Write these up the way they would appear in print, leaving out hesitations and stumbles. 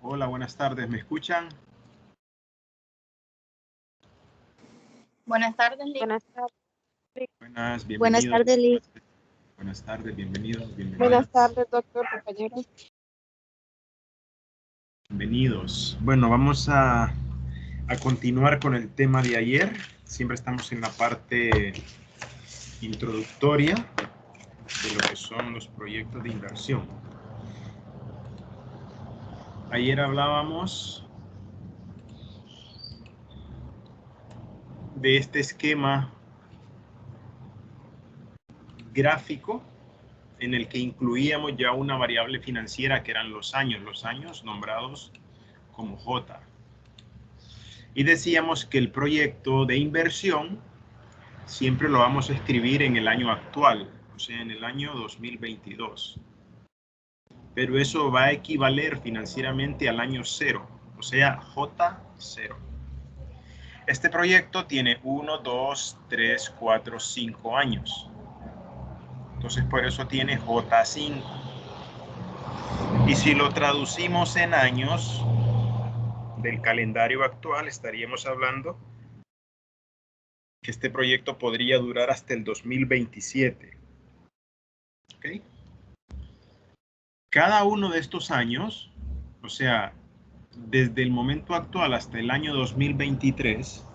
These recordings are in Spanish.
Hola, buenas tardes. ¿Me escuchan? Buenas tardes, Liz. Buenas tardes. Buenas, Buenas bienvenidos. tardes, Liz. Buenas tardes, bienvenidos, bienvenidas. Buenas tardes, doctor, compañeros. Bienvenidos. Bueno, vamos a continuar con el tema de ayer. Siempre estamos en la parte introductoria de lo que son los proyectos de inversión. Ayer hablábamos de este esquema gráfico en el que incluíamos ya una variable financiera que eran los años nombrados como J. Y decíamos que el proyecto de inversión siempre lo vamos a escribir en el año actual, o sea, en el año 2022. Pero eso va a equivaler financieramente al año 0, o sea, J0. Este proyecto tiene 1, 2, 3, 4, 5 años. Entonces, por eso tiene J5. Y si lo traducimos en años del calendario actual, estaríamos hablando que este proyecto podría durar hasta el 2027. ¿Okay? Cada uno de estos años, o sea, desde el momento actual hasta el año 2023,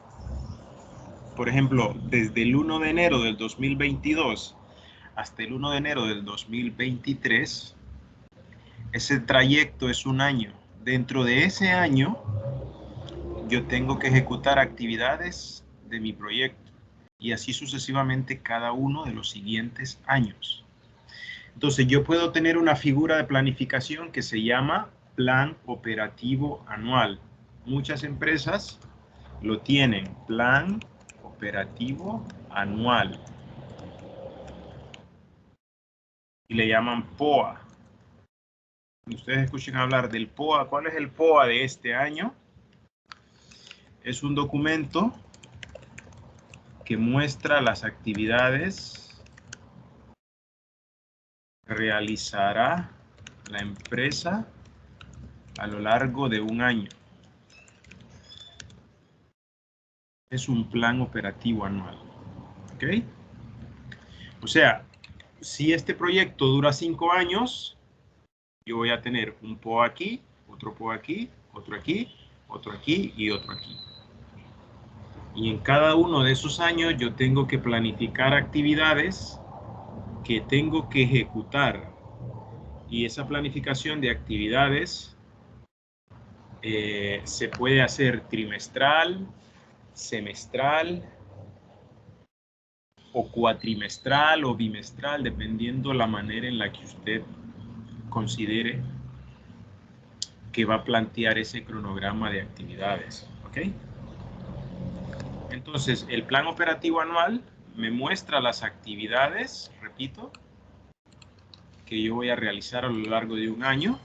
por ejemplo, desde el 1 de enero del 2022 hasta el 1 de enero del 2023, ese trayecto es un año. Dentro de ese año, yo tengo que ejecutar actividades de mi proyecto y así sucesivamente cada uno de los siguientes años. Entonces yo puedo tener una figura de planificación que se llama plan operativo anual. Muchas empresas lo tienen, plan operativo anual. Y le llaman POA. Ustedes escuchen hablar del POA. ¿Cuál es el POA de este año? Es un documento que muestra las actividades que realizará la empresa a lo largo de un año. Es un plan operativo anual. ¿Ok? O sea, si este proyecto dura 5 años, yo voy a tener un POA aquí, otro POA aquí, otro aquí, otro aquí y otro aquí. Y en cada uno de esos años yo tengo que planificar actividades que tengo que ejecutar. Y esa planificación de actividades se puede hacer trimestral, semestral, o cuatrimestral o bimestral, dependiendo la manera en la que usted considere que va a plantear ese cronograma de actividades. ¿Ok? Entonces, el plan operativo anual me muestra las actividades, repito, que yo voy a realizar a lo largo de un año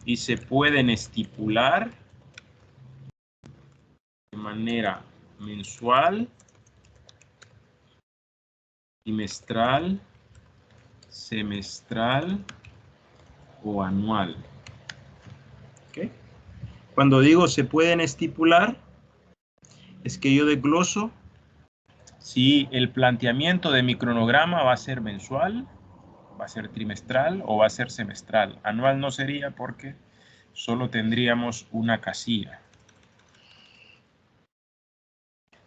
y se pueden estipular de manera mensual, trimestral, semestral o anual. ¿Okay? Cuando digo se pueden estipular, es que yo desgloso si el planteamiento de mi cronograma va a ser mensual, va a ser trimestral o va a ser semestral. Anual no sería porque solo tendríamos una casilla.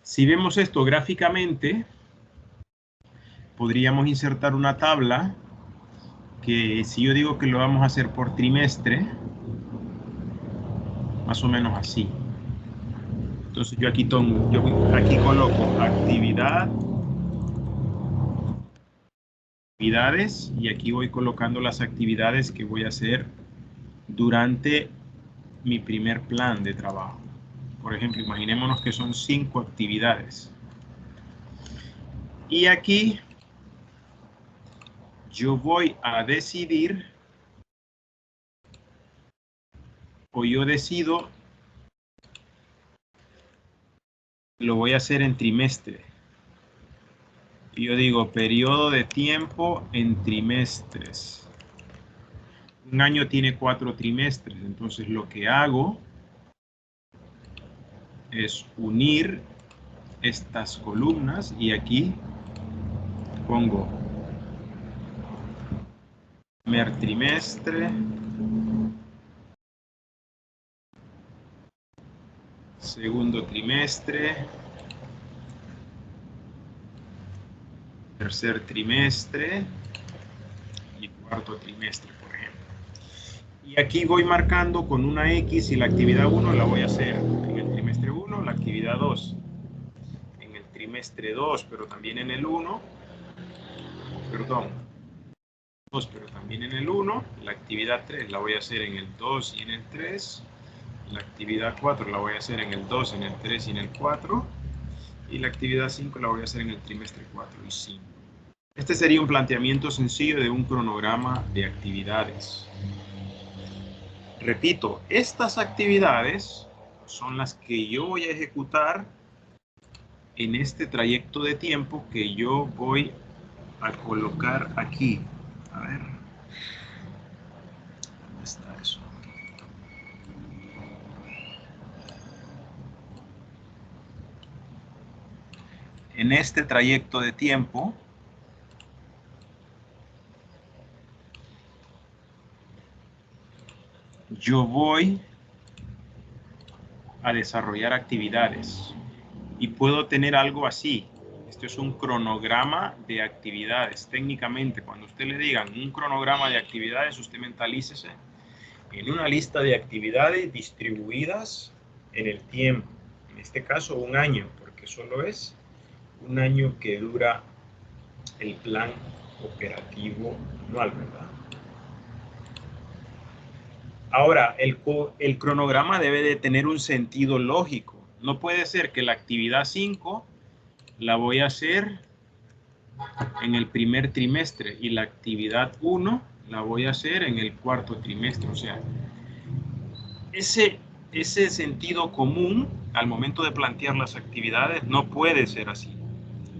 Si vemos esto gráficamente, podríamos insertar una tabla que si yo digo que lo vamos a hacer por trimestre, más o menos así. Entonces yo aquí coloco actividades y aquí voy colocando las actividades que voy a hacer durante mi primer plan de trabajo. Por ejemplo, imaginémonos que son 5 actividades. Y aquí yo voy a decidir, o yo decido, lo voy a hacer en trimestre. Y yo digo periodo de tiempo en trimestres. Un año tiene 4 trimestres, entonces lo que hago es unir estas columnas y aquí pongo primer trimestre, segundo trimestre, tercer trimestre y cuarto trimestre, por ejemplo. Y aquí voy marcando con una X y la actividad 1 la voy a hacer en el trimestre 1, la actividad 2 en el trimestre 2, pero también en el 1, perdón, 2, pero también en el 1, la actividad 3 la voy a hacer en el 2 y en el 3, la actividad 4 la voy a hacer en el 2, en el 3 y en el 4, y la actividad 5 la voy a hacer en el trimestre 4 y 5. Este sería un planteamiento sencillo de un cronograma de actividades. Repito, estas actividades son las que yo voy a ejecutar en este trayecto de tiempo que yo voy a colocar aquí. A ver. ¿Dónde está eso? En este trayecto de tiempo, yo voy a desarrollar actividades y puedo tener algo así. Esto es un cronograma de actividades. Técnicamente, cuando usted le digan un cronograma de actividades, usted mentalícese en una lista de actividades distribuidas en el tiempo. En este caso, un año, porque solo es un año que dura el plan operativo anual, ¿verdad? Ahora, el cronograma debe de tener un sentido lógico. No puede ser que la actividad 5 la voy a hacer en el primer trimestre y la actividad 1 la voy a hacer en el cuarto trimestre. O sea, ese sentido común al momento de plantear las actividades no puede ser así,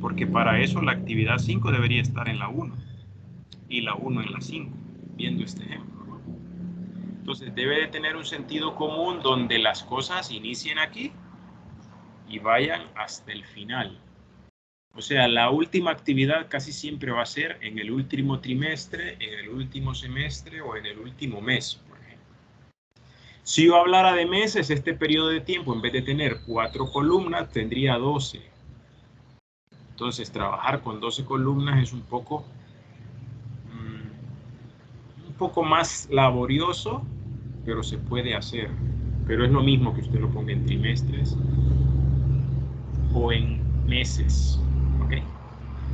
porque para eso la actividad 5 debería estar en la 1 y la 1 en la 5, viendo este ejemplo, ¿no? Entonces debe de tener un sentido común donde las cosas inicien aquí y vayan hasta el final. O sea, la última actividad casi siempre va a ser en el último trimestre, en el último semestre o en el último mes, por ejemplo. Si yo hablara de meses, este periodo de tiempo, en vez de tener 4 columnas, tendría 12. Entonces, trabajar con 12 columnas es un poco más laborioso, pero se puede hacer. Pero es lo mismo que usted lo ponga en trimestres o en meses, ¿ok?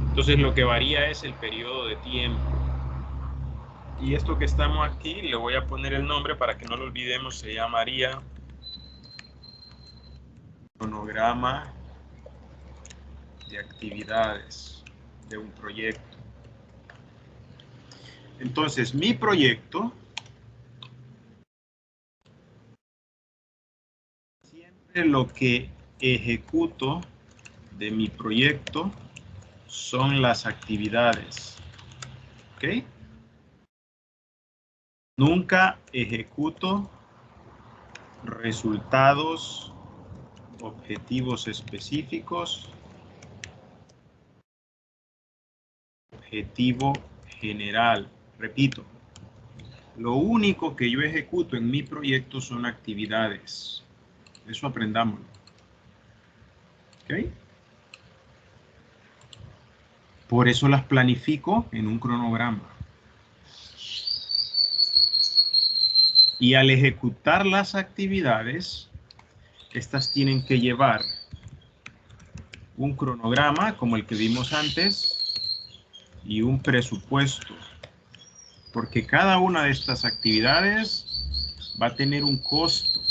Entonces lo que varía es el periodo de tiempo. Y esto que estamos aquí, le voy a poner el nombre para que no lo olvidemos, se llamaría cronograma de actividades de un proyecto. Entonces, mi proyecto, siempre lo que ejecuto de mi proyecto son las actividades, ¿ok? Nunca ejecuto resultados, objetivos específicos, objetivo general. Repito, lo único que yo ejecuto en mi proyecto son actividades. Eso aprendámoslo. ¿Ok? Por eso las planifico en un cronograma. Y al ejecutar las actividades, estas tienen que llevar un cronograma como el que vimos antes y un presupuesto. Porque cada una de estas actividades va a tener un costo.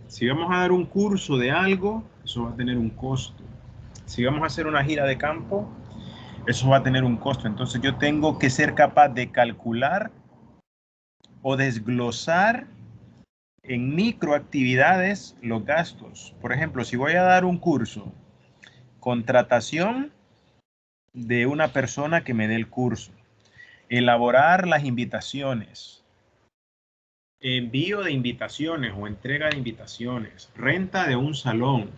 Si vamos a dar un curso de algo, eso va a tener un costo. Si vamos a hacer una gira de campo, eso va a tener un costo. Entonces yo tengo que ser capaz de calcular o desglosar en microactividades los gastos. Por ejemplo, si voy a dar un curso, contratación de una persona que me dé el curso, elaborar las invitaciones, envío de invitaciones o entrega de invitaciones, renta de un salón,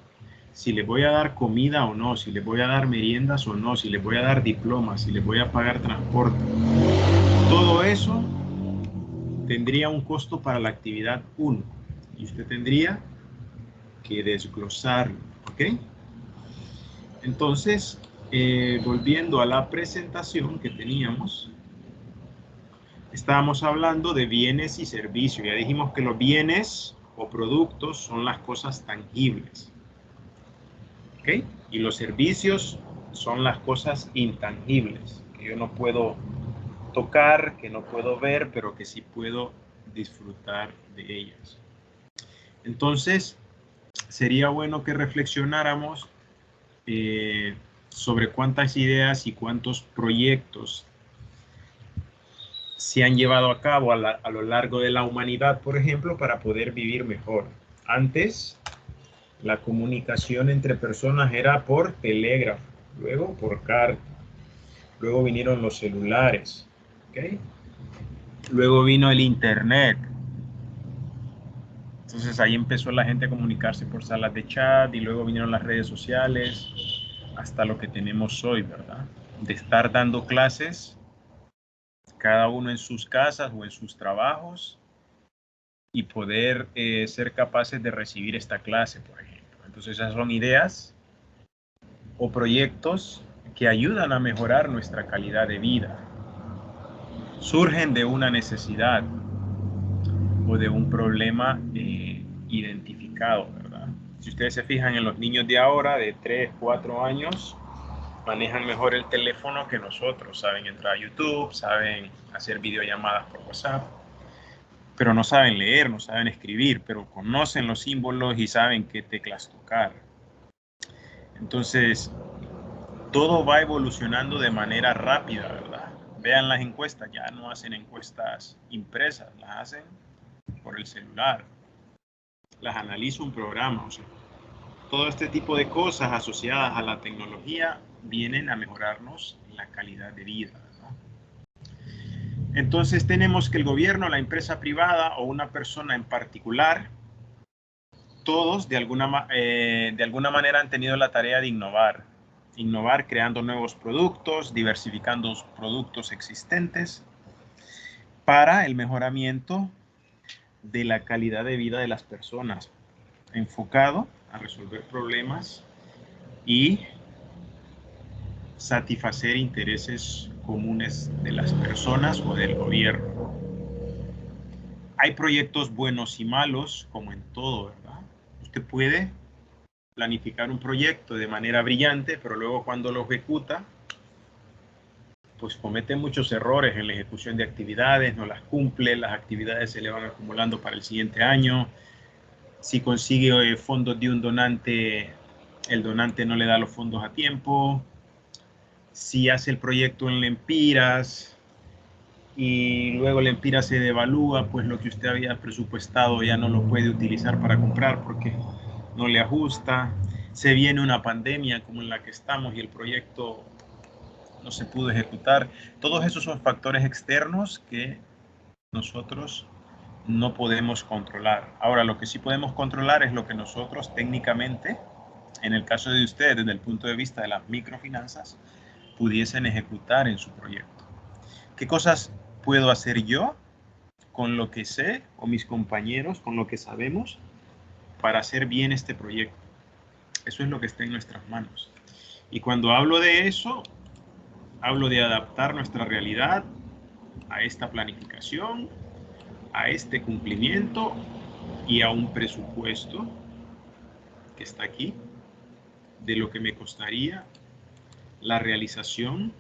si les voy a dar comida o no, si les voy a dar meriendas o no, si les voy a dar diplomas, si les voy a pagar transporte. Todo eso tendría un costo para la actividad 1 y usted tendría que desglosarlo, ¿ok? Entonces, volviendo a la presentación que teníamos, estábamos hablando de bienes y servicios. Ya dijimos que los bienes o productos son las cosas tangibles, ¿ok? Y los servicios son las cosas intangibles, que yo no puedo tocar, que no puedo ver, pero que sí puedo disfrutar de ellas. Entonces, sería bueno que reflexionáramos sobre cuántas ideas y cuántos proyectos se han llevado a cabo a lo largo de la humanidad, por ejemplo, para poder vivir mejor. Antes, la comunicación entre personas era por telégrafo, luego por carta, luego vinieron los celulares, ¿okay? Luego vino el internet. Entonces ahí empezó la gente a comunicarse por salas de chat y luego vinieron las redes sociales hasta lo que tenemos hoy, ¿verdad? De estar dando clases, cada uno en sus casas o en sus trabajos y poder ser capaces de recibir esta clase, por ejemplo. Entonces esas son ideas o proyectos que ayudan a mejorar nuestra calidad de vida. Surgen de una necesidad o de un problema identificado, ¿verdad? Si ustedes se fijan en los niños de ahora, de 3, 4 años, manejan mejor el teléfono que nosotros. Saben entrar a YouTube, saben hacer videollamadas por WhatsApp, pero no saben leer, no saben escribir, pero conocen los símbolos y saben qué teclas tocar. Entonces, todo va evolucionando de manera rápida, ¿verdad? Vean las encuestas, ya no hacen encuestas impresas, las hacen por el celular. Las analiza un programa, o sea, todo este tipo de cosas asociadas a la tecnología vienen a mejorarnos la calidad de vida, ¿no? Entonces tenemos que el gobierno, la empresa privada o una persona en particular, todos de alguna manera han tenido la tarea de innovar creando nuevos productos, diversificando productos existentes para el mejoramiento de la calidad de vida de las personas, enfocado a resolver problemas y satisfacer intereses comunes de las personas o del gobierno. Hay proyectos buenos y malos, como en todo, ¿verdad? Usted puede planificar un proyecto de manera brillante, pero luego cuando lo ejecuta, pues comete muchos errores en la ejecución de actividades, no las cumple, las actividades se le van acumulando para el siguiente año. Si consigue fondos de un donante, el donante no le da los fondos a tiempo. Si hace el proyecto en lempiras y luego Lempira se devalúa, pues lo que usted había presupuestado ya no lo puede utilizar para comprar porque no le ajusta. Se viene una pandemia como en la que estamos y el proyecto no se pudo ejecutar. Todos esos son factores externos que nosotros no podemos controlar. Ahora, lo que sí podemos controlar es lo que nosotros técnicamente, en el caso de ustedes, desde el punto de vista de las microfinanzas, pudiesen ejecutar en su proyecto. ¿Qué cosas puedo hacer yo con lo que sé, o mis compañeros con lo que sabemos, para hacer bien este proyecto? Eso es lo que está en nuestras manos. Y cuando hablo de eso, hablo de adaptar nuestra realidad a esta planificación, a este cumplimiento y a un presupuesto que está aquí de lo que me costaría la realización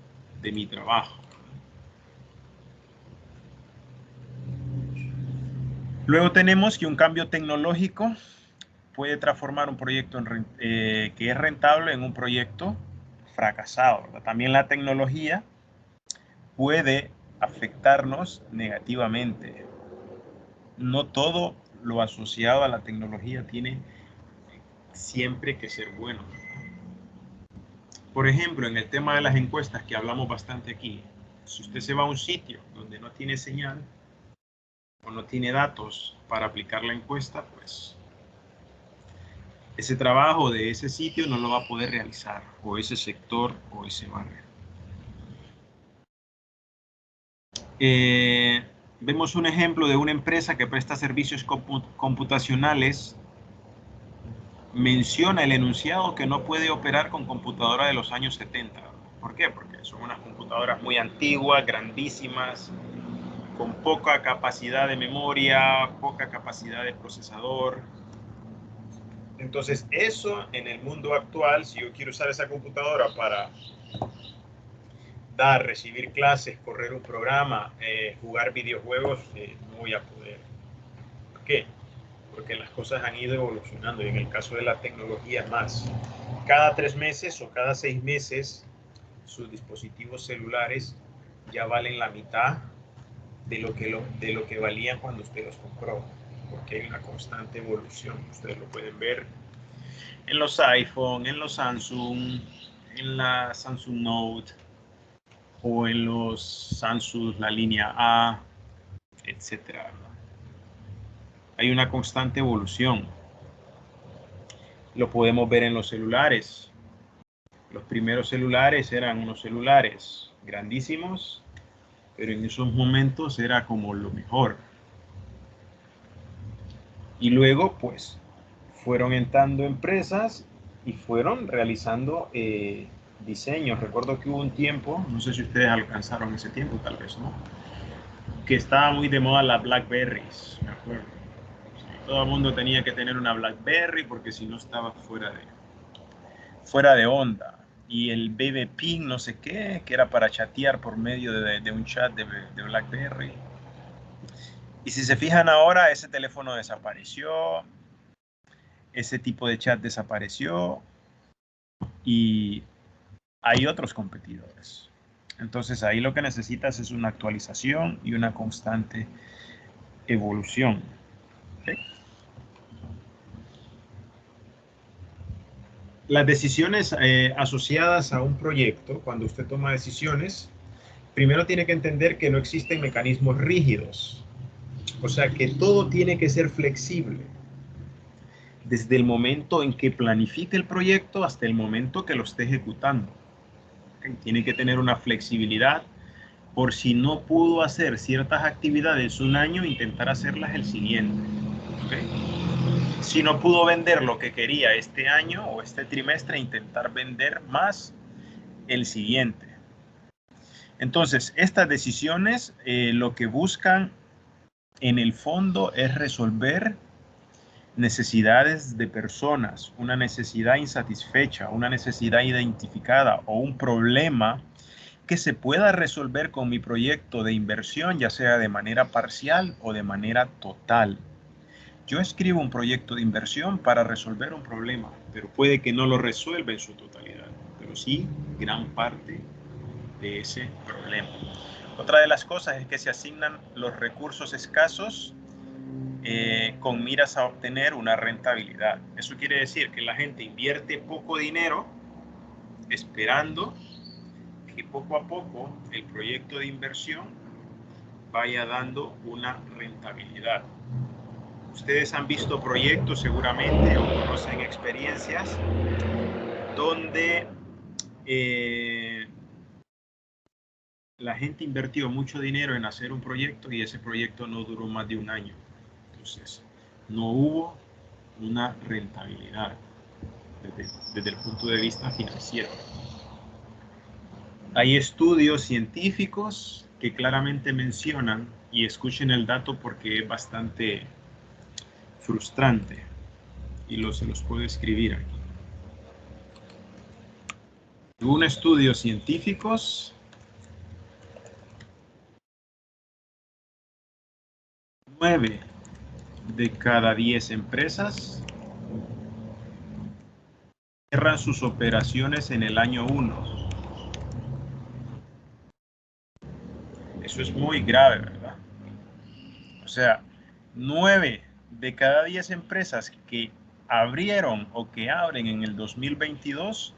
de mi trabajo. Luego tenemos que un cambio tecnológico puede transformar un proyecto que es rentable en un proyecto fracasado, ¿verdad? También la tecnología puede afectarnos negativamente. No todo lo asociado a la tecnología tiene siempre que ser bueno. Por ejemplo, en el tema de las encuestas que hablamos bastante aquí, si usted se va a un sitio donde no tiene señal, o no tiene datos para aplicar la encuesta, pues ese trabajo de ese sitio no lo va a poder realizar, o ese sector o ese barrio. Vemos un ejemplo de una empresa que presta servicios computacionales. Menciona el enunciado que no puede operar con computadoras de los años 70. ¿Por qué? Porque son unas computadoras muy antiguas, grandísimas, con poca capacidad de memoria, poca capacidad de procesador. Entonces, eso en el mundo actual, si yo quiero usar esa computadora para recibir clases, correr un programa, jugar videojuegos, no voy a poder. ¿Por qué? Porque las cosas han ido evolucionando, y en el caso de la tecnología más. Cada 3 meses o cada 6 meses, sus dispositivos celulares ya valen la mitad de lo que valían cuando usted los compró, porque hay una constante evolución. Ustedes lo pueden ver en los iPhone, en los Samsung, en la Samsung Note, o en los Samsung, la línea A, etcétera. Hay una constante evolución. Lo podemos ver en los celulares. Los primeros celulares eran unos celulares grandísimos, pero en esos momentos era como lo mejor. Y luego, pues, fueron entrando empresas y fueron realizando diseños. Recuerdo que hubo un tiempo, no sé si ustedes alcanzaron ese tiempo, tal vez no, que estaba muy de moda la Blackberries, me acuerdo. Todo el mundo tenía que tener una Blackberry porque si no estaba fuera de onda. Y el BB Ping, no sé qué, que era para chatear por medio de un chat de Blackberry. Y si se fijan ahora, ese teléfono desapareció, ese tipo de chat desapareció y hay otros competidores. Entonces ahí lo que necesitas es una actualización y una constante evolución. ¿Okay? Las decisiones asociadas a un proyecto, cuando usted toma decisiones, primero tiene que entender que no existen mecanismos rígidos. O sea, que todo tiene que ser flexible. Desde el momento en que planifique el proyecto hasta el momento que lo esté ejecutando. ¿Okay? Tiene que tener una flexibilidad por si no pudo hacer ciertas actividades un año, intentar hacerlas el siguiente. ¿Okay? Si no pudo vender lo que quería este año o este trimestre, intentar vender más el siguiente. Entonces, estas decisiones lo que buscan en el fondo es resolver necesidades de personas, una necesidad insatisfecha, una necesidad identificada o un problema que se pueda resolver con mi proyecto de inversión, ya sea de manera parcial o de manera total. Yo escribo un proyecto de inversión para resolver un problema, pero puede que no lo resuelva en su totalidad, pero sí gran parte de ese problema. Otra de las cosas es que se asignan los recursos escasos con miras a obtener una rentabilidad. Eso quiere decir que la gente invierte poco dinero esperando que poco a poco el proyecto de inversión vaya dando una rentabilidad. Ustedes han visto proyectos seguramente o conocen experiencias donde la gente invirtió mucho dinero en hacer un proyecto y ese proyecto no duró más de un año. Entonces, no hubo una rentabilidad desde el punto de vista financiero. Hay estudios científicos que claramente mencionan, y escuchen el dato porque es bastante frustrante, y se los puedo escribir aquí. Según estudios científicos, 9 de cada 10 empresas cierran sus operaciones en el año 1. Eso es muy grave, ¿verdad? O sea, 9 de cada 10 empresas que abrieron o que abren en el 2022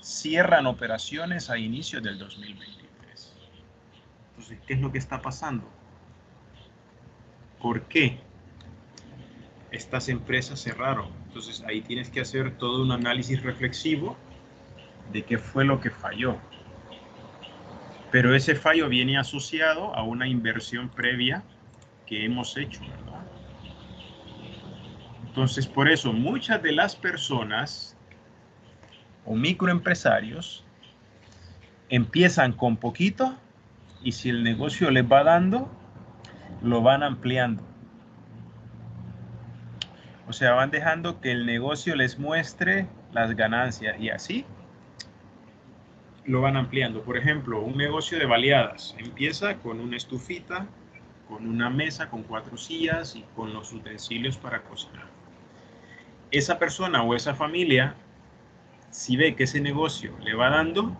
cierran operaciones a inicios del 2023. Entonces, ¿qué es lo que está pasando? ¿Por qué estas empresas cerraron? Entonces ahí tienes que hacer todo un análisis reflexivo de qué fue lo que falló. Pero ese fallo viene asociado a una inversión previa que hemos hecho, ¿verdad? Entonces, por eso muchas de las personas o microempresarios empiezan con poquito y si el negocio les va dando, lo van ampliando. O sea, van dejando que el negocio les muestre las ganancias y así lo van ampliando. Por ejemplo, un negocio de baleadas empieza con una estufita, con una mesa, con 4 sillas y con los utensilios para cocinar. Esa persona o esa familia, si ve que ese negocio le va dando,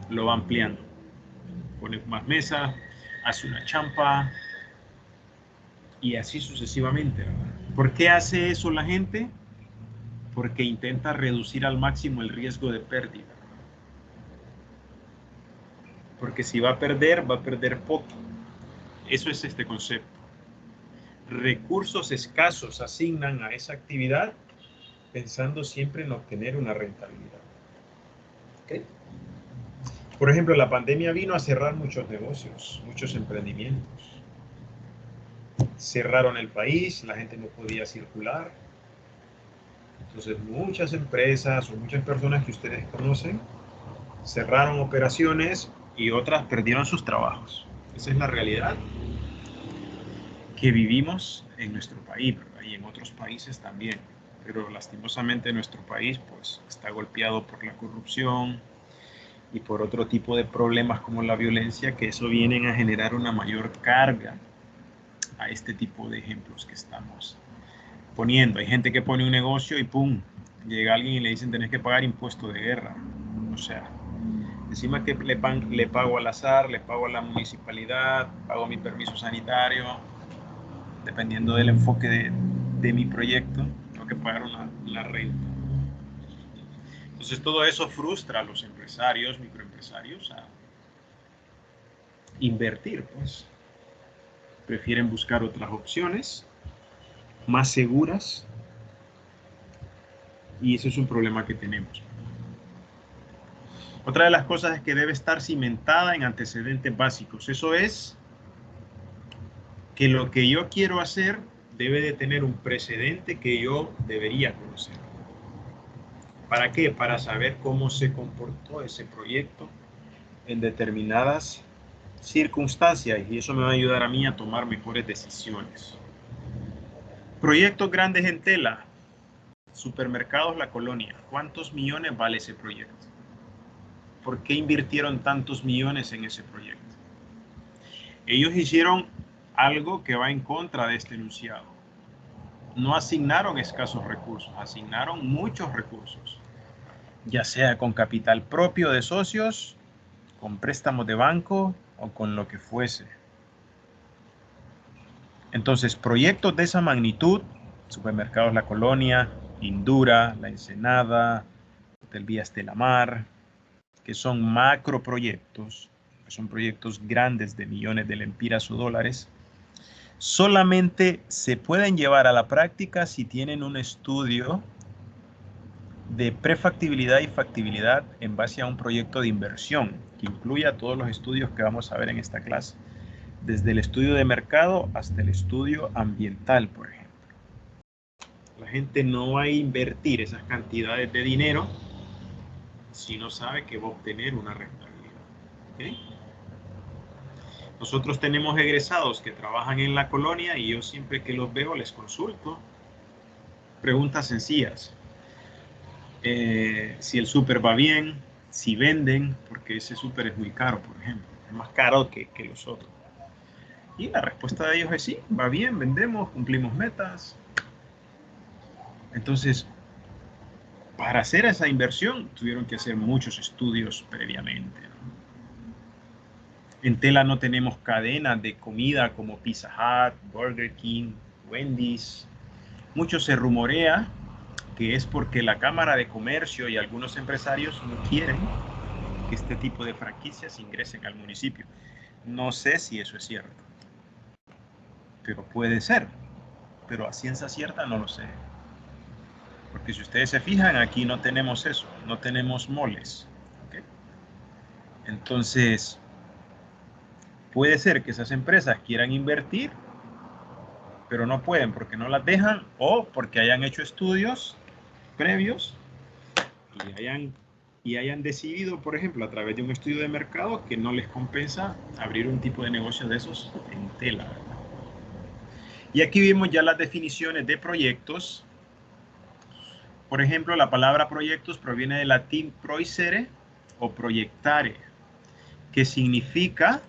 lo va ampliando. Pone más mesa, hace una champa y así sucesivamente, ¿verdad? ¿Por qué hace eso la gente? Porque intenta reducir al máximo el riesgo de pérdida. Porque si va a perder poco. Eso es este concepto. Recursos escasos asignan a esa actividad pensando siempre en obtener una rentabilidad. ¿Okay? Por ejemplo, la pandemia vino a cerrar muchos negocios, muchos emprendimientos. Cerraron el país, la gente no podía circular. Entonces, muchas empresas o muchas personas que ustedes conocen cerraron operaciones y otras perdieron sus trabajos. Esa es la realidad que vivimos en nuestro país, ¿verdad? Y en otros países también. Pero lastimosamente nuestro país pues está golpeado por la corrupción y por otro tipo de problemas como la violencia, que eso vienen a generar una mayor carga a este tipo de ejemplos que estamos poniendo. Hay gente que pone un negocio y pum, llega alguien y le dicen tenés que pagar impuesto de guerra. O sea, encima que le pago al azar, le pago a la municipalidad, pago mi permiso sanitario, dependiendo del enfoque de mi proyecto, tengo que pagar la renta. Entonces todo eso frustra a los empresarios, microempresarios a invertir, pues. Prefieren buscar otras opciones más seguras y eso es un problema que tenemos. Otra de las cosas es que debe estar cimentada en antecedentes básicos. Eso es que lo que yo quiero hacer debe de tener un precedente que yo debería conocer. ¿Para qué? Para saber cómo se comportó ese proyecto en determinadas circunstancias y eso me va a ayudar a mí a tomar mejores decisiones. Proyectos grandes en tela. Supermercados La Colonia. ¿Cuántos millones vale ese proyecto? ¿Por qué invirtieron tantos millones en ese proyecto? Ellos hicieron algo que va en contra de este enunciado. No asignaron escasos recursos, asignaron muchos recursos, ya sea con capital propio de socios, con préstamos de banco o con lo que fuese. Entonces, proyectos de esa magnitud, Supermercados La Colonia, Indura, La Ensenada, Hotel Vías de la Mar, que son macroproyectos, que son proyectos grandes de millones de lempiras o dólares, solamente se pueden llevar a la práctica si tienen un estudio de prefactibilidad y factibilidad en base a un proyecto de inversión que incluya todos los estudios que vamos a ver en esta clase, desde el estudio de mercado hasta el estudio ambiental, por ejemplo. La gente no va a invertir esas cantidades de dinero si no sabe que va a obtener una rentabilidad. ¿Okay? Nosotros tenemos egresados que trabajan en La Colonia y yo siempre que los veo les consulto preguntas sencillas. Si el súper va bien, si venden, porque ese súper es muy caro, por ejemplo, es más caro que los otros. Y la respuesta de ellos es sí, va bien, vendemos, cumplimos metas. Entonces, para hacer esa inversión tuvieron que hacer muchos estudios previamente, ¿no? En tela no tenemos cadenas de comida como Pizza Hut, Burger King, Wendy's. Mucho se rumorea que es porque la Cámara de Comercio y algunos empresarios no quieren que este tipo de franquicias ingresen al municipio. No sé si eso es cierto. pero puede ser. Pero a ciencia cierta no lo sé. Porque si ustedes se fijan, aquí no tenemos eso, no tenemos moles. ¿Okay? Entonces, puede ser que esas empresas quieran invertir, pero no pueden porque no las dejan o porque hayan hecho estudios previos y hayan decidido, por ejemplo, a través de un estudio de mercado que no les compensa abrir un tipo de negocio de esos en tela. Y aquí vimos ya las definiciones de proyectos. Por ejemplo, la palabra proyectos proviene del latín proicere o proyectare, que significa,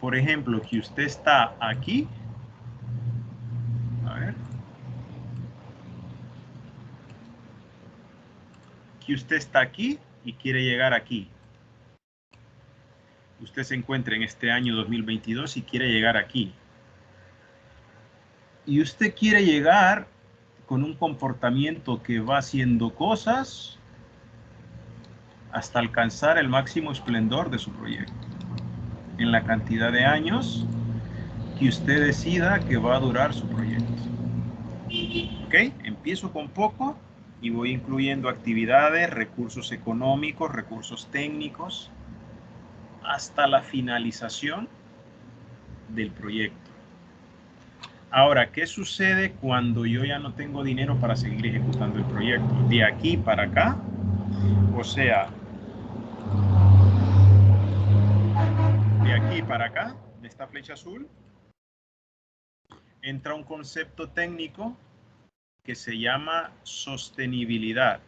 por ejemplo, que usted está aquí. A ver. Que usted está aquí y quiere llegar aquí. Usted se encuentra en este año 2022 y quiere llegar aquí. Y usted quiere llegar con un comportamiento que va haciendo cosas hasta alcanzar el máximo esplendor de su proyecto. En la cantidad de años que usted decida que va a durar su proyecto. ¿Ok? Empiezo con poco y voy incluyendo actividades, recursos económicos, recursos técnicos, hasta la finalización del proyecto. Ahora, ¿qué sucede cuando yo ya no tengo dinero para seguir ejecutando el proyecto? De aquí para acá, o sea, de aquí para acá, de esta flecha azul, entra un concepto técnico que se llama sostenibilidad.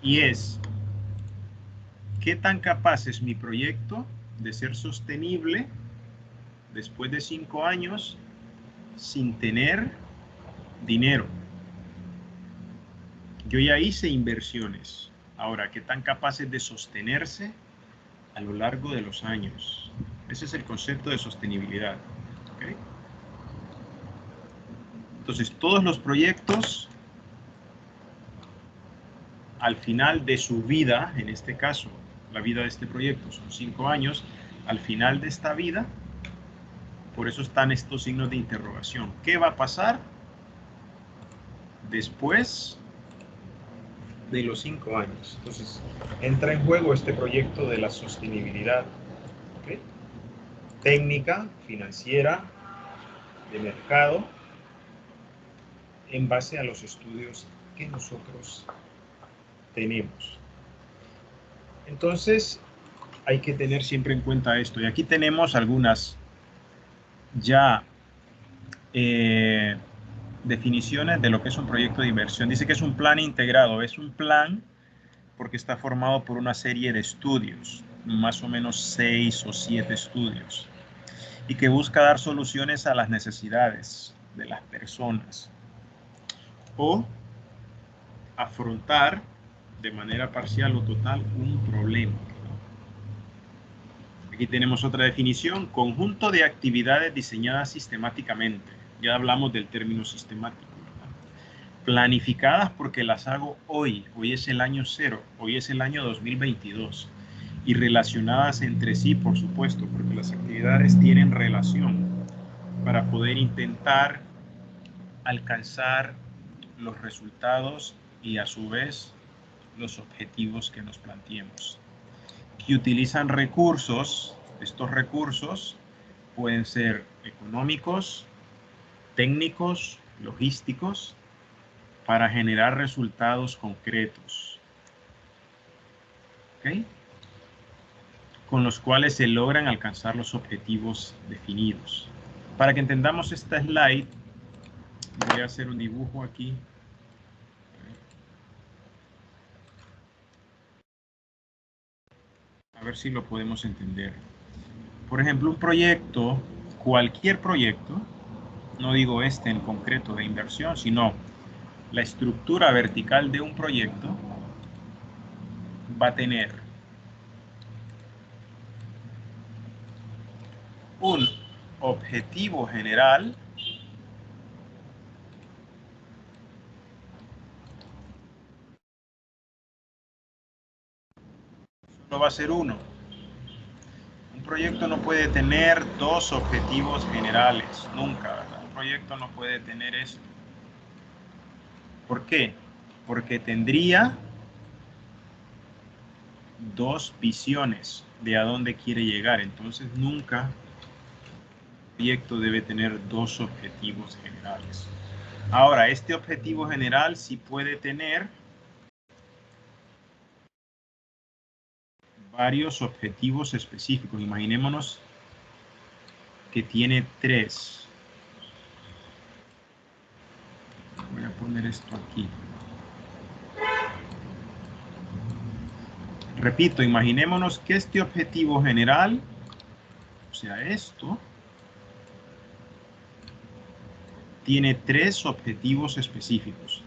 Y es, ¿qué tan capaz es mi proyecto de ser sostenible después de 5 años sin tener dinero? Yo ya hice inversiones. Ahora, ¿qué tan capaz es de sostenerse a lo largo de los años? Ese es el concepto de sostenibilidad. ¿Okay? Entonces, todos los proyectos, al final de su vida, en este caso, la vida de este proyecto son 5 años, al final de esta vida, por eso están estos signos de interrogación. ¿Qué va a pasar después de los 5 años? Entonces, entra en juego este proyecto de la sostenibilidad. ¿Okay? Técnica, financiera, de mercado, en base a los estudios que nosotros tenemos. Entonces, hay que tener siempre en cuenta esto. Y aquí tenemos algunas ya definiciones de lo que es un proyecto de inversión. Dice que es un plan integrado. Es un plan porque está formado por una serie de estudios, más o menos 6 o 7 estudios, y que busca dar soluciones a las necesidades de las personas o afrontar de manera parcial o total un problema. Aquí tenemos otra definición: conjunto de actividades diseñadas sistemáticamente. Ya hablamos del término sistemático, ¿verdad? Planificadas porque las hago hoy. Hoy es el año 0, hoy es el año 2022. Y relacionadas entre sí, por supuesto, porque las actividades tienen relación para poder intentar alcanzar los resultados y a su vez los objetivos que nos planteemos. Que utilizan recursos. Estos recursos pueden ser económicos, técnicos, logísticos, para generar resultados concretos, ¿okay? Con los cuales se logran alcanzar los objetivos definidos. Para que entendamos esta slide, voy a hacer un dibujo aquí. A ver si lo podemos entender. Por ejemplo, un proyecto, cualquier proyecto, no digo este en concreto de inversión, sino la estructura vertical de un proyecto va a tener un objetivo general, Solo va a ser uno. Un proyecto no puede tener dos objetivos generales, nunca, ¿verdad? Un proyecto no puede tener eso. ¿Por qué? Porque tendría dos visiones de a dónde quiere llegar. Entonces nunca un proyecto debe tener dos objetivos generales. Ahora, este objetivo general sí puede tener varios objetivos específicos. Imaginémonos que tiene tres. Voy a poner esto aquí. Repito, imaginémonos que este objetivo general, o sea, esto, tiene tres objetivos específicos.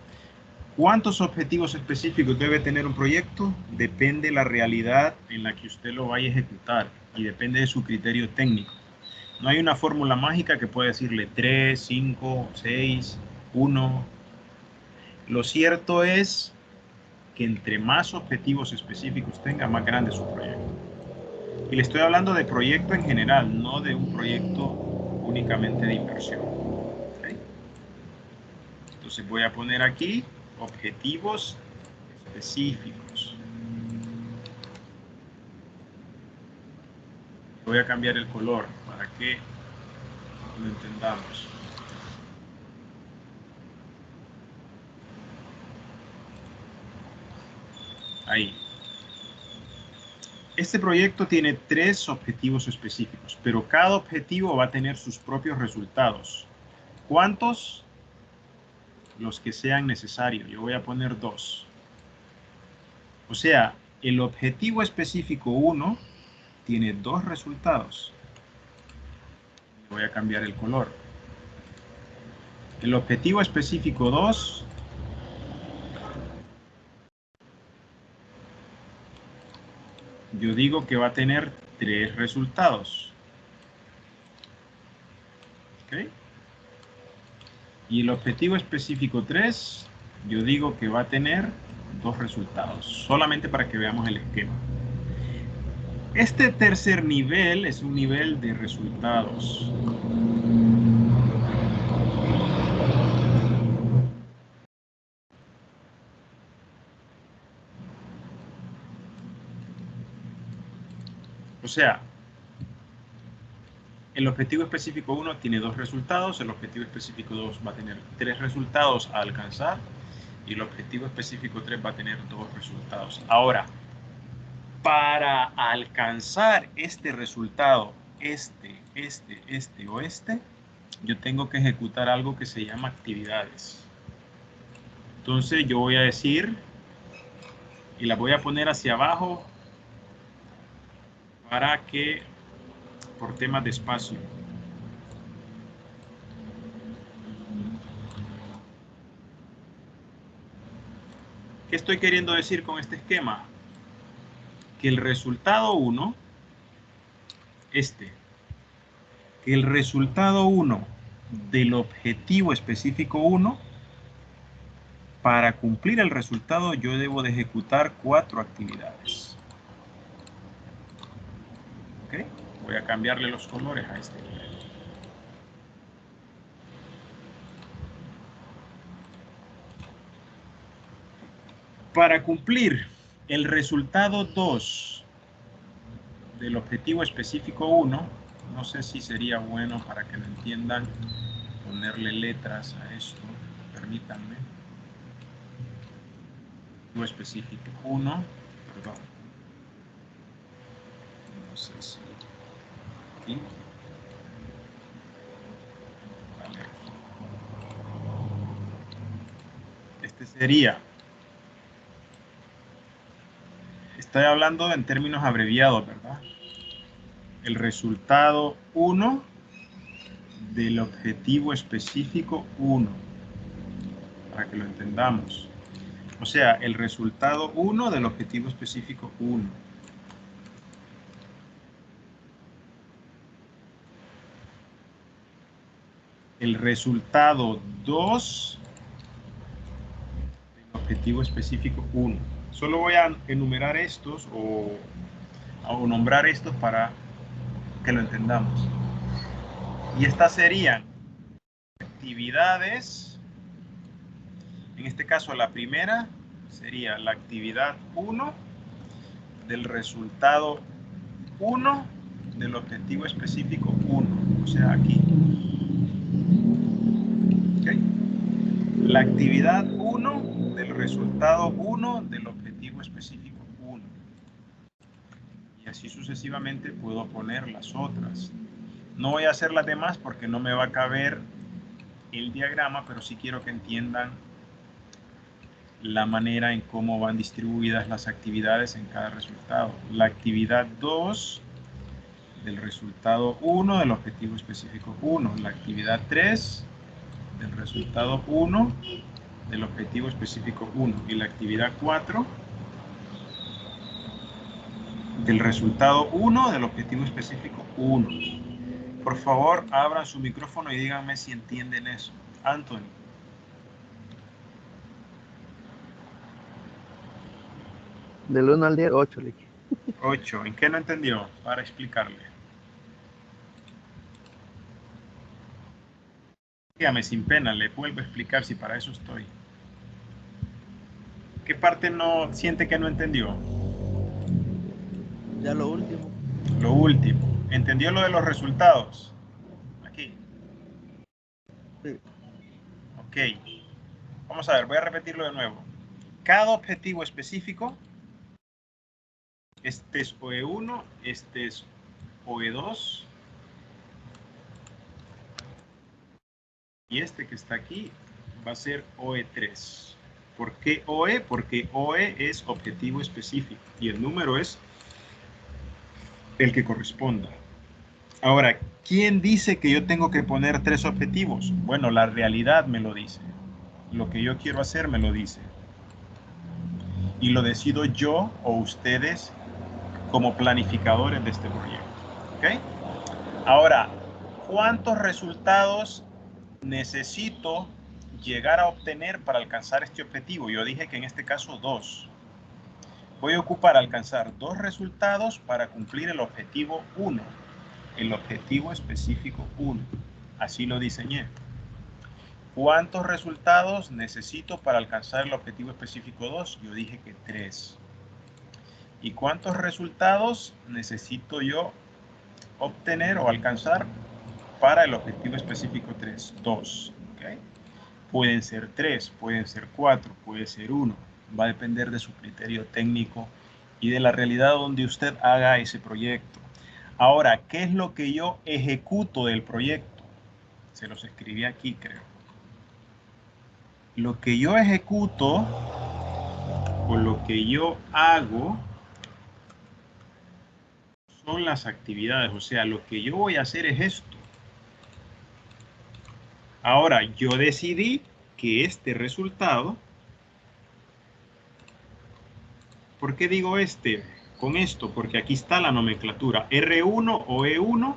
¿Cuántos objetivos específicos debe tener un proyecto? Depende de la realidad en la que usted lo vaya a ejecutar y depende de su criterio técnico. No hay una fórmula mágica que pueda decirle 3, 5, 6, 1. Lo cierto es que entre más objetivos específicos tenga, más grande es su proyecto. Y le estoy hablando de proyecto en general, no de un proyecto únicamente de inversión. ¿Okay? Entonces voy a poner aquí objetivos específicos. Voy a cambiar el color para que lo entendamos. Ahí. Este proyecto tiene tres objetivos específicos, pero cada objetivo va a tener sus propios resultados. ¿Cuántos? Los que sean necesarios. Yo voy a poner 2. O sea, el objetivo específico 1 tiene 2 resultados. Voy a cambiar el color. El objetivo específico 2 yo digo que va a tener 3 resultados. ¿Ok? Y el objetivo específico 3 yo digo que va a tener 2 resultados. Solamente para que veamos el esquema. Este tercer nivel es un nivel de resultados. O sea, el objetivo específico 1 tiene 2 resultados, el objetivo específico 2 va a tener 3 resultados a alcanzar y el objetivo específico 3 va a tener 2 resultados. Ahora, para alcanzar este resultado, este o este, yo tengo que ejecutar algo que se llama actividades. Entonces yo voy a decir, y las voy a poner hacia abajo para que, por temas de espacio. ¿Qué estoy queriendo decir con este esquema? Que el resultado 1, que el resultado 1 del objetivo específico 1, para cumplir el resultado yo debo de ejecutar 4 actividades. ¿Ok? Voy a cambiarle los colores a este nivel. Para cumplir el resultado 2 del objetivo específico 1, no sé si sería bueno para que lo entiendan ponerle letras a esto, permítanme. Objetivo específico 1, perdón. No sé si aquí. Vale. Este sería, estoy hablando en términos abreviados, ¿verdad? El resultado 1 del objetivo específico 1, para que lo entendamos. O sea, el resultado 1 del objetivo específico 1. El resultado 2 del objetivo específico 1. Solo voy a enumerar estos o nombrar estos para que lo entendamos. Y estas serían actividades. En este caso, la primera sería la actividad 1 del resultado 1 del objetivo específico 1. O sea, aquí. ¿Okay? La actividad 1 del resultado 1 del objetivo específico 1. Y así sucesivamente puedo poner las otras. No voy a hacer las demás porque no me va a caber el diagrama, pero sí quiero que entiendan la manera en cómo van distribuidas las actividades en cada resultado. La actividad 2 del resultado 1 del objetivo específico 1. La actividad 3 del resultado 1 del objetivo específico 1. Y la actividad 4 del resultado 1 del objetivo específico 1. Por favor, abran su micrófono y díganme si entienden eso. Anthony. Del 1 al 10, 8, le dije. 8. ¿En qué no entendió? Para explicarle. Dígame sin pena, le vuelvo a explicar si para eso estoy. ¿Qué parte no siente que no entendió? Ya lo último. Lo último. ¿Entendió lo de los resultados? Aquí. Sí. Ok. Vamos a ver, voy a repetirlo de nuevo. Cada objetivo específico, este es OE1, este es OE2, y este que está aquí va a ser OE3. ¿Por qué OE? Porque OE es objetivo específico y el número es el que corresponda. Ahora, ¿quién dice que yo tengo que poner 3 objetivos? Bueno, la realidad me lo dice. Lo que yo quiero hacer me lo dice. Y lo decido yo o ustedes como planificadores de este proyecto. ¿Ok? Ahora, ¿cuántos resultados necesito llegar a obtener para alcanzar este objetivo? Yo dije que en este caso 2. Voy a ocupar alcanzar 2 resultados para cumplir el objetivo 1. El objetivo específico 1. Así lo diseñé. ¿Cuántos resultados necesito para alcanzar el objetivo específico 2? Yo dije que 3. ¿Y cuántos resultados necesito yo obtener o alcanzar para el objetivo específico 3? 2. ¿Okay? Pueden ser 3, pueden ser 4, puede ser 1. Va a depender de su criterio técnico y de la realidad donde usted haga ese proyecto. Ahora, ¿qué es lo que yo ejecuto del proyecto? Se los escribí aquí, creo. Lo que yo ejecuto o lo que yo hago son las actividades. O sea, lo que yo voy a hacer es esto. Ahora, yo decidí que este resultado, ¿por qué digo este? Con esto, porque aquí está la nomenclatura. R1 o E1,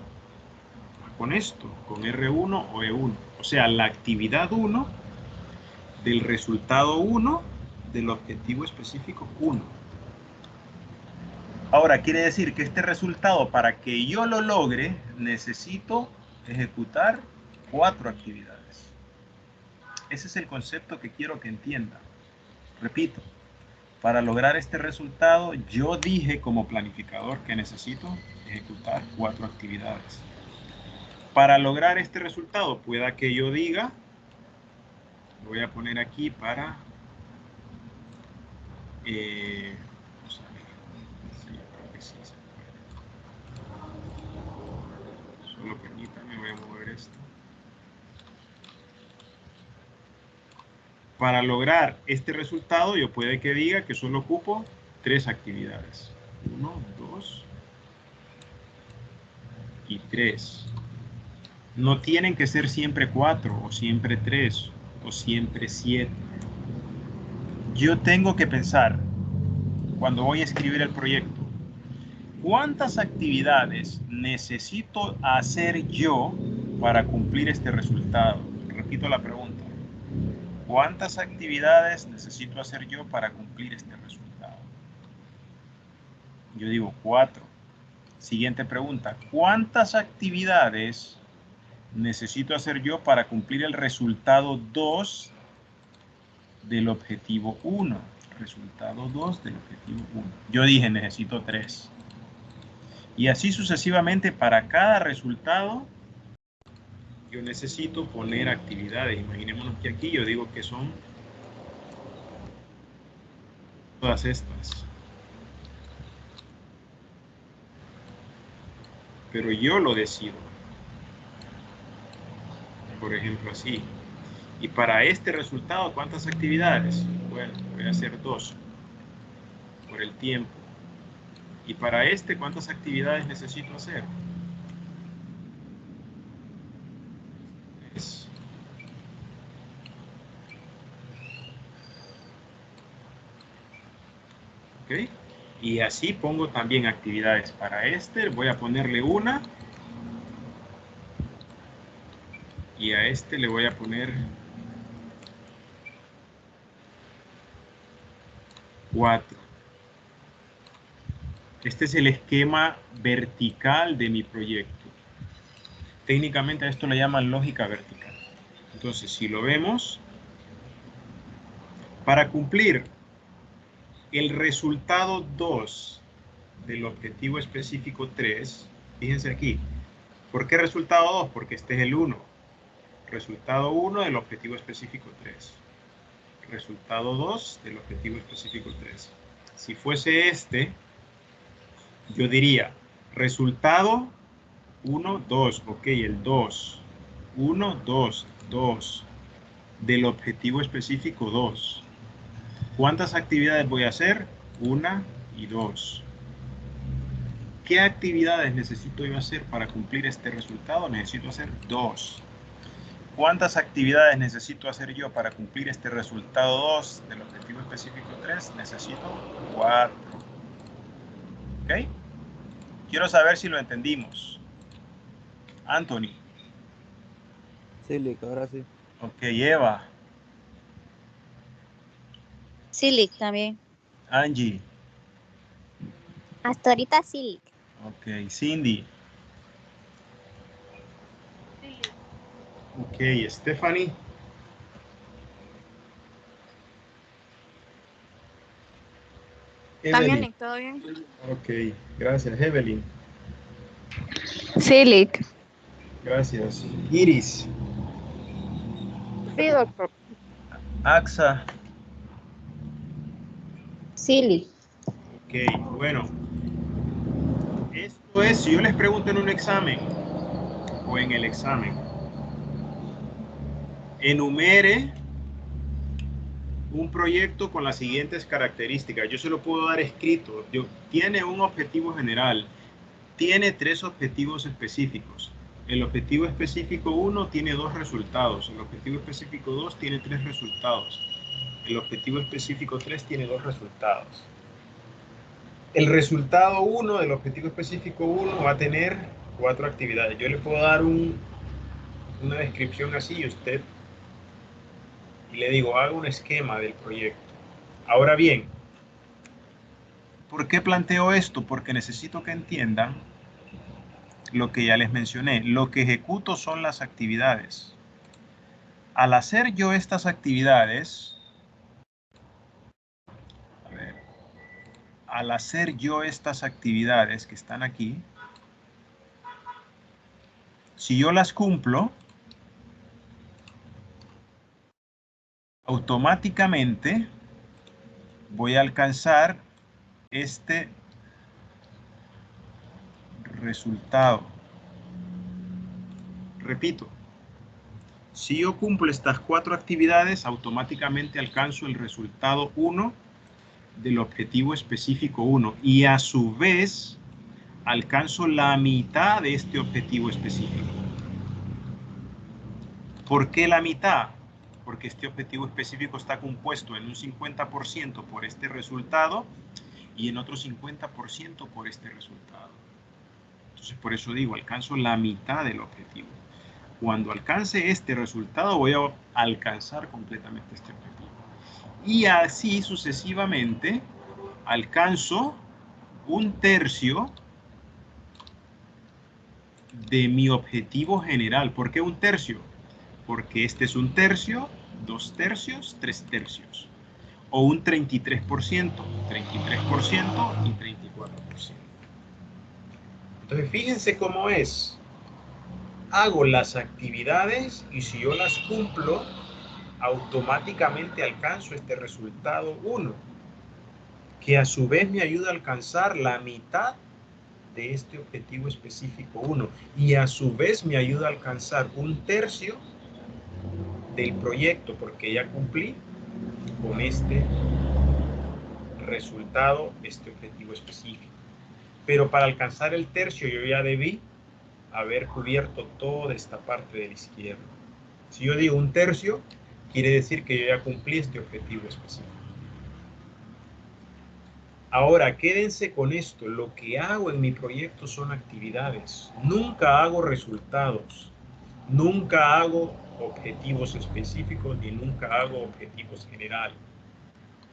con esto, con R1 o E1. O sea, la actividad 1 del resultado 1 del objetivo específico 1. Ahora, quiere decir que este resultado, para que yo lo logre, necesito ejecutar 4 actividades. Ese es el concepto que quiero que entiendan. Repito, para lograr este resultado, yo dije como planificador que necesito ejecutar 4 actividades. Para lograr este resultado, pueda que yo diga, lo voy a poner aquí para... vamos a ver, sí, creo que sí se puede. Solo permítanme, voy a mover esto. Para lograr este resultado, yo puede que diga que solo ocupo 3 actividades. 1, 2 y 3. No tienen que ser siempre 4 o siempre 3 o siempre 7. Yo tengo que pensar, cuando voy a escribir el proyecto, ¿cuántas actividades necesito hacer yo para cumplir este resultado? Repito la pregunta. ¿Cuántas actividades necesito hacer yo para cumplir este resultado? Yo digo 4. Siguiente pregunta. ¿Cuántas actividades necesito hacer yo para cumplir el resultado 2 del objetivo 1? Resultado 2 del objetivo 1. Yo dije necesito 3. Y así sucesivamente para cada resultado yo necesito poner actividades. Imaginémonos que aquí yo digo que son todas estas. Pero yo lo decido. Por ejemplo, así. Y para este resultado, ¿cuántas actividades? Bueno, voy a hacer 2 por el tiempo. Y para este, ¿cuántas actividades necesito hacer? ¿Ok? Y así pongo también actividades para este. Voy a ponerle 1. Y a este le voy a poner 4. Este es el esquema vertical de mi proyecto. Técnicamente a esto le llaman lógica vertical. Entonces, si lo vemos, para cumplir el resultado 2 del objetivo específico 3, fíjense aquí. ¿Por qué resultado 2? Porque este es el 1. Resultado 1 del objetivo específico 3. Resultado 2 del objetivo específico 3. Si fuese este, yo diría resultado 1, 2. Ok, el 2. 1, 2, 2. Del objetivo específico 2. ¿Cuántas actividades voy a hacer? 1 y 2. ¿Qué actividades necesito yo hacer para cumplir este resultado? Necesito hacer 2. ¿Cuántas actividades necesito hacer yo para cumplir este resultado 2 del objetivo específico 3? Necesito 4. ¿Ok? Quiero saber si lo entendimos. Anthony. Sí, Lick, ahora sí. Ok, Eva. Sí, Lick, también. Angie. Hasta ahorita sí, Lick. Ok, Cindy. Ok, Stephanie. También, Evelyn. Lick, ¿todo bien? Ok, gracias. Evelyn. Sí, Lick. Gracias. Iris. Sí, doctor. Axa. Sí, Lick. Ok, bueno. Esto es, si yo les pregunto en un examen o en el examen, enumere un proyecto con las siguientes características. Yo se lo puedo dar escrito. Tiene un objetivo general. Tiene 3 objetivos específicos. El objetivo específico 1 tiene 2 resultados. El objetivo específico 2 tiene 3 resultados. El objetivo específico 3 tiene 2 resultados. El resultado 1 del objetivo específico 1 va a tener 4 actividades. Yo le puedo dar una descripción así y usted, y le digo, haga un esquema del proyecto. Ahora bien, ¿por qué planteo esto? Porque necesito que entiendan lo que ya les mencioné. Lo que ejecuto son las actividades. Al hacer yo estas actividades, al hacer yo estas actividades que están aquí, si yo las cumplo, automáticamente voy a alcanzar este resultado. Repito, si yo cumplo estas 4 actividades, automáticamente alcanzo el resultado 1 del objetivo específico 1 y a su vez alcanzo la mitad de este objetivo específico. ¿Por qué la mitad? Porque este objetivo específico está compuesto en un 50% por este resultado y en otro 50% por este resultado. Entonces, por eso digo, alcanzo la mitad del objetivo. Cuando alcance este resultado, voy a alcanzar completamente este objetivo. Y así sucesivamente, alcanzo 1/3 de mi objetivo general. ¿Por qué 1/3? Porque este es 1/3, 2/3, 3/3. O un 33%, 33% y 34%. Entonces, fíjense cómo es. Hago las actividades y si yo las cumplo, automáticamente alcanzo este resultado 1, que a su vez me ayuda a alcanzar la mitad de este objetivo específico 1 y a su vez me ayuda a alcanzar 1/3 del proyecto porque ya cumplí con este resultado, este objetivo específico. Pero para alcanzar el tercio yo ya debí haber cubierto toda esta parte de la izquierda. Si yo digo 1/3, quiere decir que yo ya cumplí este objetivo específico. Ahora, quédense con esto. Lo que hago en mi proyecto son actividades. Nunca hago resultados. Nunca hago objetivos específicos ni nunca hago objetivos generales.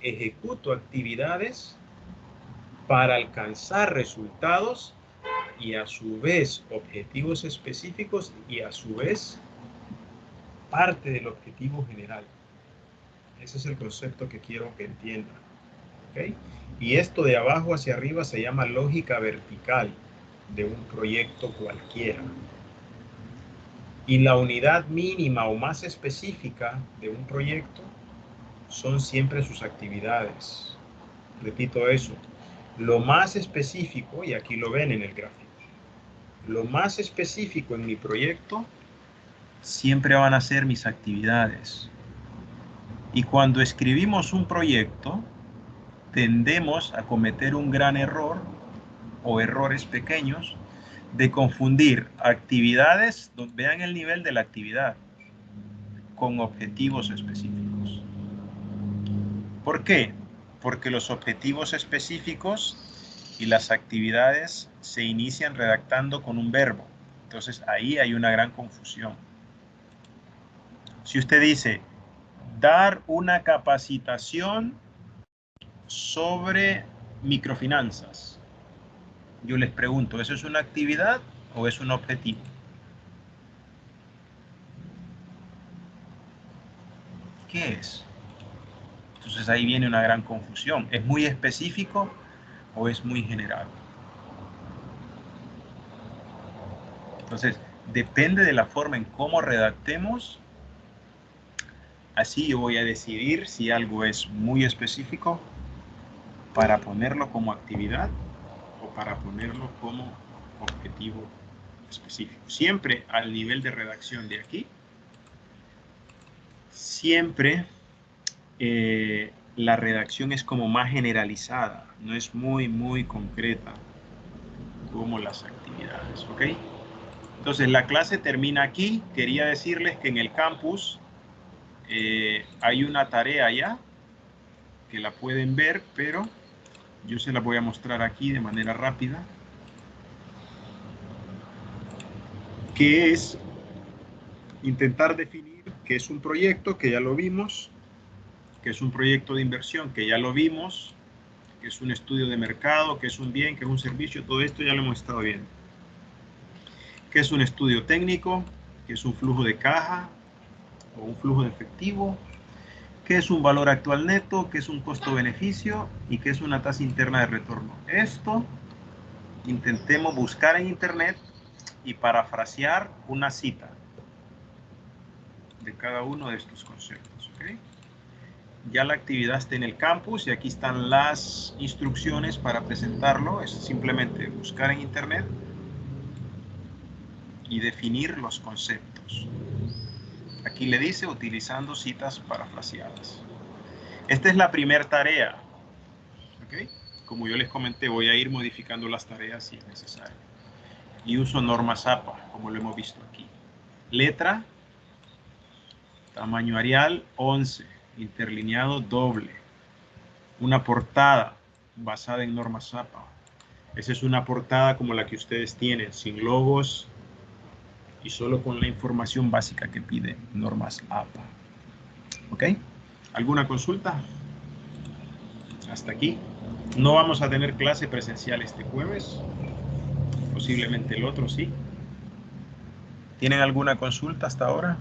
Ejecuto actividades para alcanzar resultados y a su vez objetivos específicos y a su vez parte del objetivo general. Ese es el concepto que quiero que entiendan. ¿Okay? Y esto de abajo hacia arriba se llama lógica vertical de un proyecto cualquiera. Y la unidad mínima o más específica de un proyecto son siempre sus actividades. Repito eso. Lo más específico, y aquí lo ven en el gráfico, lo más específico en mi proyecto siempre van a ser mis actividades. Y cuando escribimos un proyecto, tendemos a cometer un gran error o errores pequeños de confundir actividades, vean el nivel de la actividad, con objetivos específicos. ¿Por qué? Porque los objetivos específicos y las actividades se inician redactando con un verbo. Entonces ahí hay una gran confusión. Si usted dice, dar una capacitación sobre microfinanzas, yo les pregunto, ¿eso es una actividad o es un objetivo? ¿Qué es? Entonces ahí viene una gran confusión. ¿Es muy específico o es muy general? Entonces, depende de la forma en cómo redactemos. Así yo voy a decidir si algo es muy específico para ponerlo como actividad o para ponerlo como objetivo específico. Siempre al nivel de redacción de aquí, siempre la redacción es como más generalizada, no es muy concreta como las actividades, ¿ok? Entonces la clase termina aquí. Quería decirles que en el campus hay una tarea ya que la pueden ver, pero yo se la voy a mostrar aquí de manera rápida, que es intentar definir qué es un proyecto, que ya lo vimos, que es un proyecto de inversión, que ya lo vimos, que es un estudio de mercado, que es un bien, que es un servicio, todo esto ya lo hemos estado viendo. ¿Qué es un estudio técnico? ¿Qué es un flujo de caja o un flujo de efectivo? ¿Qué es un valor actual neto? ¿Qué es un costo-beneficio? ¿Y qué es una tasa interna de retorno? Esto intentemos buscar en internet y parafrasear una cita de cada uno de estos conceptos, ¿ok? Ya la actividad está en el campus y aquí están las instrucciones para presentarlo. Es simplemente buscar en internet y definir los conceptos. Aquí le dice utilizando citas parafraseadas. Esta es la primera tarea, ¿ok? Como yo les comenté, voy a ir modificando las tareas si es necesario. Y uso normas APA, como lo hemos visto aquí. Letra, tamaño Arial 11, interlineado doble. Una portada basada en normas APA. Esa es una portada como la que ustedes tienen, sin logos y solo con la información básica que pide normas APA. ¿Ok? ¿Alguna consulta? Hasta aquí. No vamos a tener clase presencial este jueves. Posiblemente el otro, sí. ¿Tienen alguna consulta hasta ahora?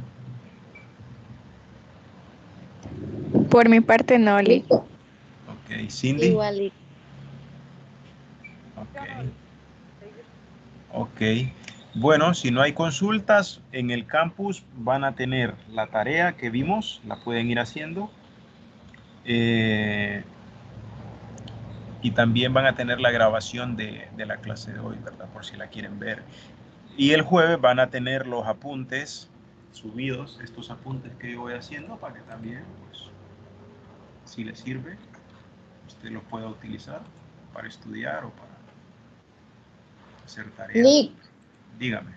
Por mi parte, no, Lee. Listo. Ok, Cindy. Igual. Ok. Bueno, si no hay consultas, en el campus van a tener la tarea que vimos, la pueden ir haciendo. Y también van a tener la grabación de la clase de hoy, ¿verdad? Por si la quieren ver. Y el jueves van a tener los apuntes subidos, estos apuntes que yo voy haciendo, para que también, pues, si les sirve, usted los pueda utilizar para estudiar o para hacer tareas. Lick, Dígame.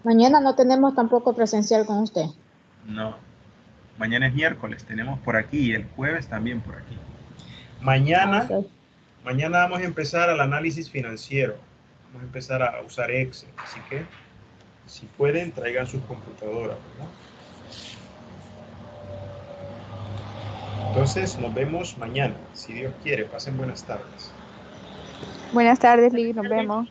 mañana no tenemos tampoco presencial con usted. No. Mañana es miércoles, tenemos por aquí y el jueves también por aquí. Mañana, Ok. mañana vamos a empezar al análisis financiero. Vamos a empezar a usar Excel, así que si pueden, traigan sus computadoras, ¿verdad? Entonces, nos vemos mañana, si Dios quiere. Pasen buenas tardes. Buenas tardes, Lee. Nos vemos.